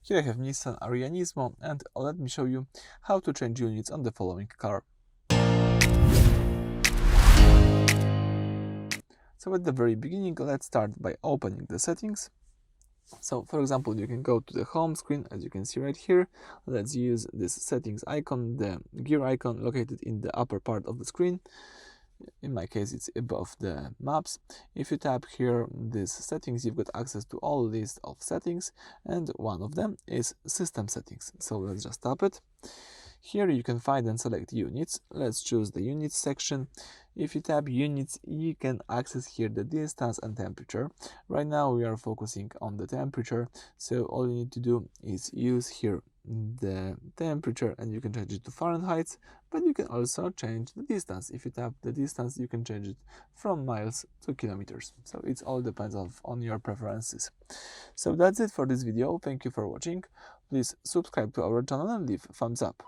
Here I have Nissan Ariya Nismo, and let me show you how to change units on the following car. So at the very beginning, let's start by opening the settings. So for example, you can go to the home screen, as you can see right here. Let's use this settings icon, the gear icon located in the upper part of the screen. In my case, it's above the maps. If you tap here these settings, you've got access to all list of settings, and one of them is system settings. So let's just tap it. Here you can find and select units. Let's choose the units section. If you tap units, you can access here the distance and temperature. Right now we are focusing on the temperature, so all you need to do is use here the temperature, and you can change it to Fahrenheit, but you can also change the distance. If you tap the distance, you can change it from miles to kilometers. So it all depends on your preferences. So that's it for this video. Thank you for watching. Please subscribe to our channel and leave thumbs up.